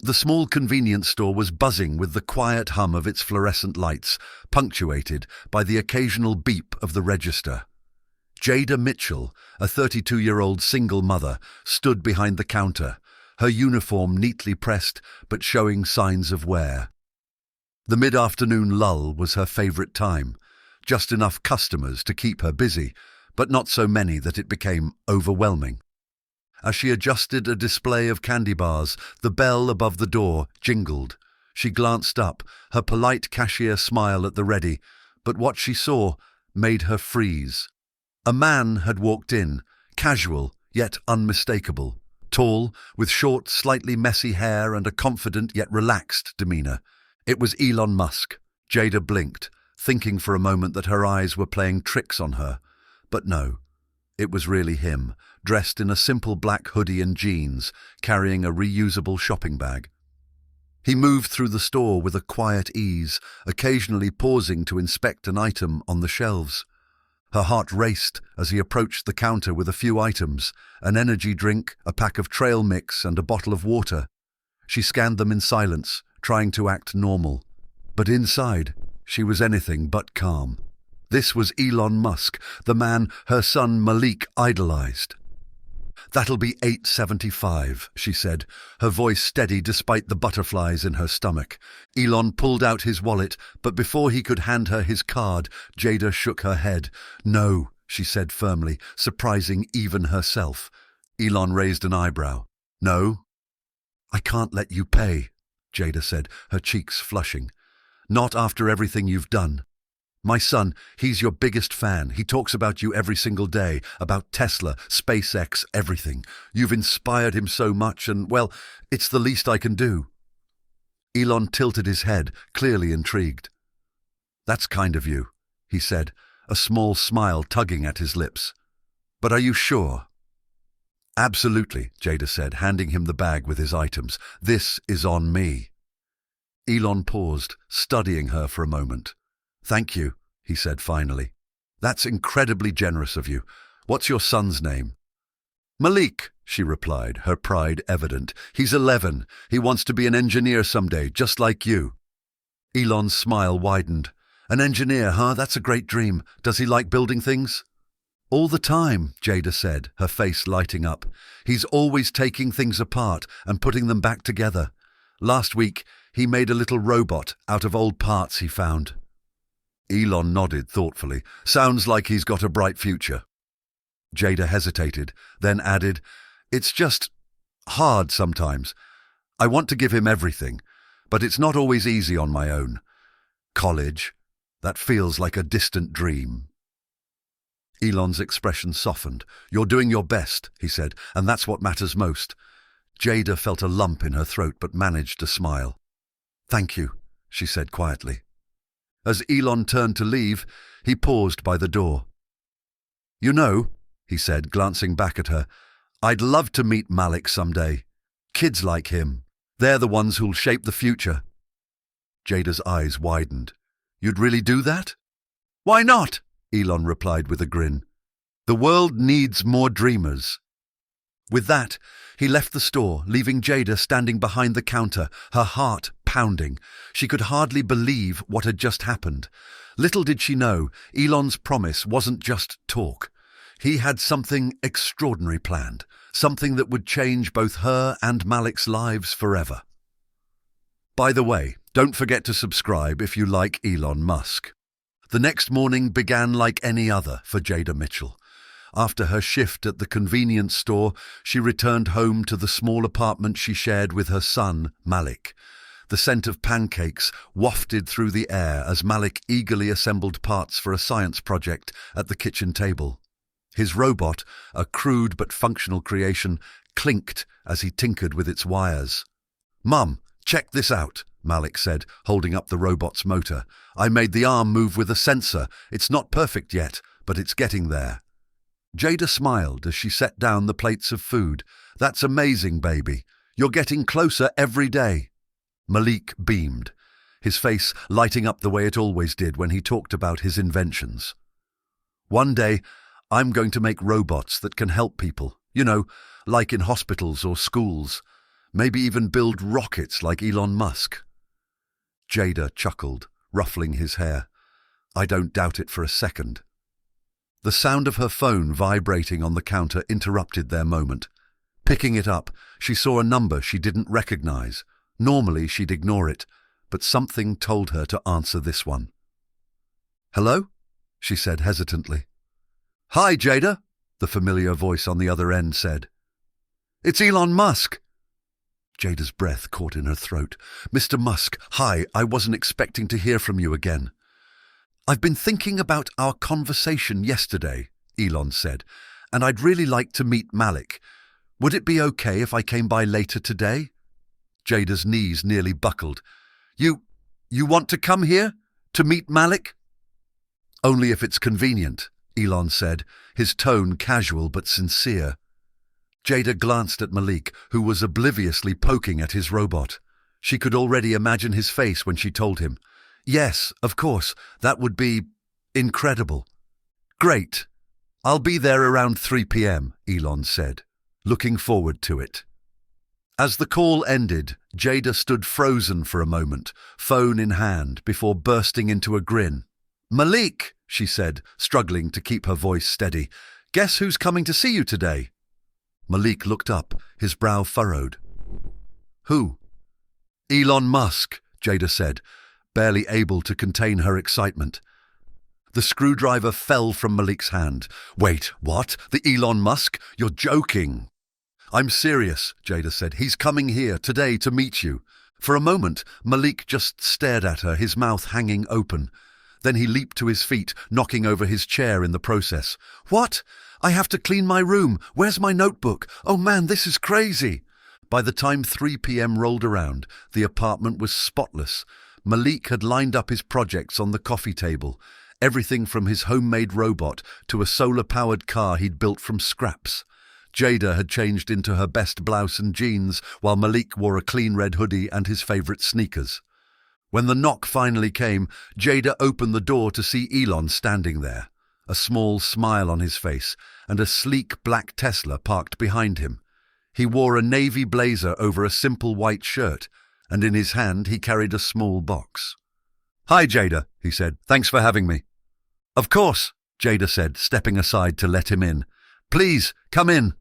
The small convenience store was buzzing with the quiet hum of its fluorescent lights, punctuated by the occasional beep of the register. Jada Mitchell, a 32-year-old single mother, stood behind the counter, her uniform neatly pressed but showing signs of wear. The mid-afternoon lull was her favorite time, just enough customers to keep her busy, but not so many that it became overwhelming. As she adjusted a display of candy bars, the bell above the door jingled. She glanced up, her polite cashier smile at the ready, but what she saw made her freeze. A man had walked in, casual yet unmistakable, tall, with short, slightly messy hair and a confident yet relaxed demeanor. It was Elon Musk. Jada blinked, thinking for a moment that her eyes were playing tricks on her. But no, it was really him, dressed in a simple black hoodie and jeans, carrying a reusable shopping bag. He moved through the store with a quiet ease, occasionally pausing to inspect an item on the shelves. Her heart raced as he approached the counter with a few items, an energy drink, a pack of trail mix, and a bottle of water. She scanned them in silence, trying to act normal. But inside, she was anything but calm. This was Elon Musk, the man her son Malik idolized. "That'll be $8.75, she said, her voice steady despite the butterflies in her stomach. Elon pulled out his wallet, but before he could hand her his card, Jada shook her head. "No," she said firmly, surprising even herself. Elon raised an eyebrow. "No?" "I can't let you pay," Jada said, her cheeks flushing. "Not after everything you've done. My son, he's your biggest fan. He talks about you every single day, about Tesla, SpaceX, everything. You've inspired him so much and, well, it's the least I can do." Elon tilted his head, clearly intrigued. "That's kind of you," he said, a small smile tugging at his lips. "But are you sure?" "Absolutely," Jada said, handing him the bag with his items. "This is on me." Elon paused, studying her for a moment. "Thank you," he said finally. "That's incredibly generous of you. What's your son's name?" "Malik," she replied, her pride evident. "He's 11. He wants to be an engineer someday, just like you." Elon's smile widened. "An engineer, huh? That's a great dream. Does he like building things?" "All the time," Jada said, her face lighting up. "He's always taking things apart and putting them back together. Last week, he made a little robot out of old parts he found." Elon nodded thoughtfully. "Sounds like he's got a bright future." Jada hesitated, then added, "It's just hard sometimes. I want to give him everything, but it's not always easy on my own. College, that feels like a distant dream." Elon's expression softened. "You're doing your best," he said, "and that's what matters most." Jada felt a lump in her throat but managed to smile. "Thank you," she said quietly. As Elon turned to leave, he paused by the door. "You know," he said, glancing back at her, "I'd love to meet Malik someday. Kids like him, they're the ones who'll shape the future." Jada's eyes widened. "You'd really do that?" "Why not?" Elon replied with a grin. "The world needs more dreamers." With that, he left the store, leaving Jada standing behind the counter, her heart pounding. She could hardly believe what had just happened. Little did she know, Elon's promise wasn't just talk. He had something extraordinary planned, something that would change both her and Malik's lives forever. By the way, don't forget to subscribe if you like Elon Musk. The next morning began like any other for Jada Mitchell. After her shift at the convenience store, she returned home to the small apartment she shared with her son, Malik. The scent of pancakes wafted through the air as Malik eagerly assembled parts for a science project at the kitchen table. His robot, a crude but functional creation, clinked as he tinkered with its wires. "Mum, check this out," Malik said, holding up the robot's motor. "I made the arm move with a sensor. It's not perfect yet, but it's getting there." Jada smiled as she set down the plates of food. "That's amazing, baby. You're getting closer every day." Malik beamed, his face lighting up the way it always did when he talked about his inventions. "One day, I'm going to make robots that can help people, like in hospitals or schools. Maybe even build rockets like Elon Musk. Jada chuckled, ruffling his hair. I don't doubt it for a second. The sound of her phone vibrating on the counter interrupted their moment. Picking it up, she saw a number she didn't recognize. Normally she'd ignore it, but something told her to answer this one. Hello? She said hesitantly. Hi, Jada, the familiar voice on the other end said. It's Elon Musk. Jada's breath caught in her throat. Mr. Musk, hi, I wasn't expecting to hear from you again. I've been thinking about our conversation yesterday, Elon said, and I'd really like to meet Malik. Would it be okay if I came by later today? Jada's knees nearly buckled. You want to come here? To meet Malik? Only if it's convenient, Elon said, his tone casual but sincere. Jada glanced at Malik, who was obliviously poking at his robot. She could already imagine his face when she told him. Yes, of course, that would be incredible. Great. I'll be there around 3 p.m., Elon said, looking forward to it. As the call ended, Jada stood frozen for a moment, phone in hand, before bursting into a grin. Malik, she said, struggling to keep her voice steady. Guess who's coming to see you today? Malik looked up, his brow furrowed. Who? Elon Musk, Jada said, barely able to contain her excitement. The screwdriver fell from Malik's hand. Wait, what? The Elon Musk? You're joking. I'm serious, Jada said. He's coming here today to meet you. For a moment, Malik just stared at her, his mouth hanging open. Then he leaped to his feet, knocking over his chair in the process. What? I have to clean my room. Where's my notebook? Oh man, this is crazy. By the time 3 p.m. rolled around, the apartment was spotless. Malik had lined up his projects on the coffee table, everything from his homemade robot to a solar-powered car he'd built from scraps. Jada had changed into her best blouse and jeans, while Malik wore a clean red hoodie and his favorite sneakers. When the knock finally came, Jada opened the door to see Elon standing there, a small smile on his face, and a sleek black Tesla parked behind him. He wore a navy blazer over a simple white shirt, and in his hand he carried a small box. Hi, Jada, he said. Thanks for having me. Of course, Jada said, stepping aside to let him in. Please, come in.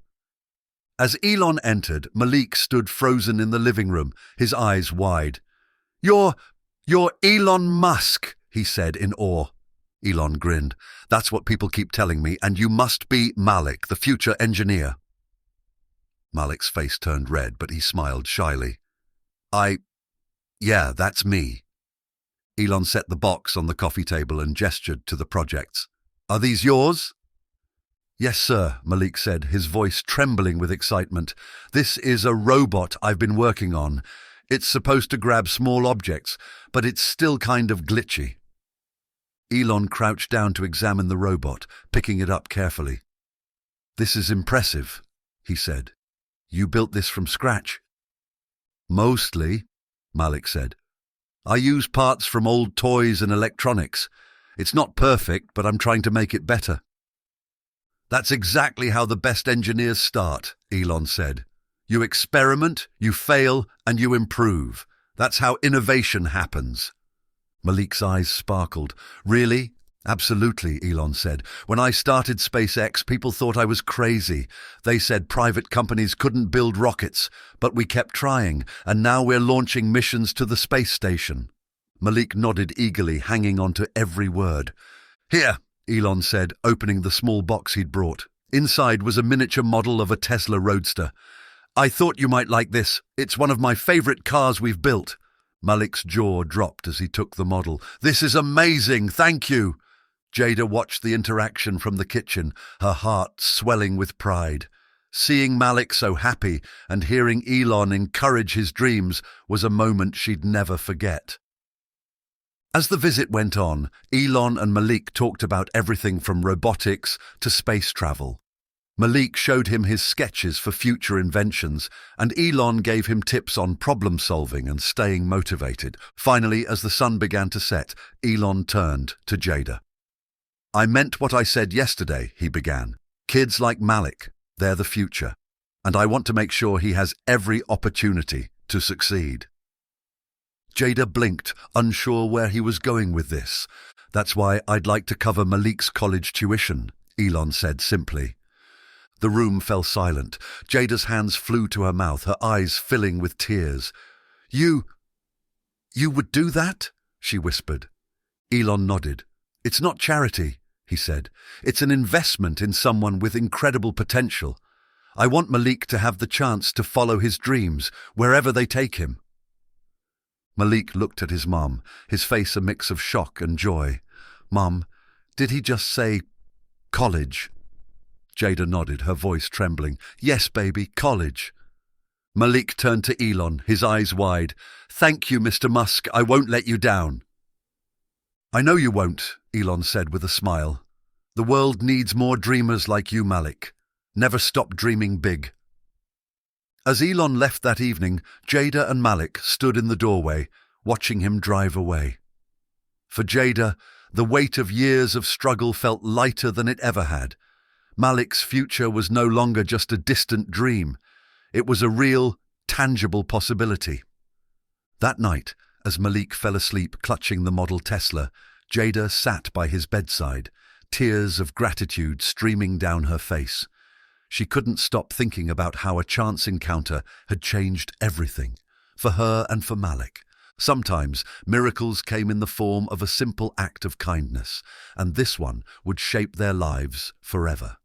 As Elon entered, Malik stood frozen in the living room, his eyes wide. You're Elon Musk, he said in awe. Elon grinned. That's what people keep telling me, and you must be Malik, the future engineer. Malik's face turned red, but he smiled shyly. Yeah, that's me. Elon set the box on the coffee table and gestured to the projects. Are these yours? Yes, sir, Malik said, his voice trembling with excitement. This is a robot I've been working on. It's supposed to grab small objects, but it's still kind of glitchy. Elon crouched down to examine the robot, picking it up carefully. This is impressive, he said. You built this from scratch? Mostly, Malik said. I use parts from old toys and electronics. It's not perfect, but I'm trying to make it better. That's exactly how the best engineers start, Elon said. You experiment, you fail, and you improve. That's how innovation happens. Malik's eyes sparkled. Really? Absolutely, Elon said. When I started SpaceX, people thought I was crazy. They said private companies couldn't build rockets, but we kept trying, and now we're launching missions to the space station. Malik nodded eagerly, hanging on to every word. Here, Elon said, opening the small box he'd brought. Inside was a miniature model of a Tesla Roadster. I thought you might like this. It's one of my favorite cars we've built. Malik's jaw dropped as he took the model. This is amazing, thank you. Jada watched the interaction from the kitchen, her heart swelling with pride. Seeing Malik so happy and hearing Elon encourage his dreams was a moment she'd never forget. As the visit went on, Elon and Malik talked about everything from robotics to space travel. Malik showed him his sketches for future inventions, and Elon gave him tips on problem-solving and staying motivated. Finally, as the sun began to set, Elon turned to Jada. I meant what I said yesterday, he began. Kids like Malik, they're the future. and I want to make sure he has every opportunity to succeed." Jada blinked, unsure where he was going with this. "That's why I'd like to cover Malik's college tuition," Elon said simply. The room fell silent. Jada's hands flew to her mouth, her eyes filling with tears. You would do that?" she whispered. Elon nodded. "It's not charity," he said. "It's an investment in someone with incredible potential. I want Malik to have the chance to follow his dreams, wherever they take him." Malik looked at his mum, his face a mix of shock and joy. "Mum, did he just say college?" Jada nodded, her voice trembling. "Yes, baby, college." Malik turned to Elon, his eyes wide. "Thank you, Mr. Musk. I won't let you down." "I know you won't," Elon said with a smile. "The world needs more dreamers like you, Malik. Never stop dreaming big." As Elon left that evening, Jada and Malik stood in the doorway, watching him drive away. For Jada, the weight of years of struggle felt lighter than it ever had. Malik's future was no longer just a distant dream. It was a real, tangible possibility. That night, as Malik fell asleep clutching the model Tesla, Jada sat by his bedside, tears of gratitude streaming down her face. She couldn't stop thinking about how a chance encounter had changed everything, for her and for Malik. Sometimes miracles came in the form of a simple act of kindness, and this one would shape their lives forever.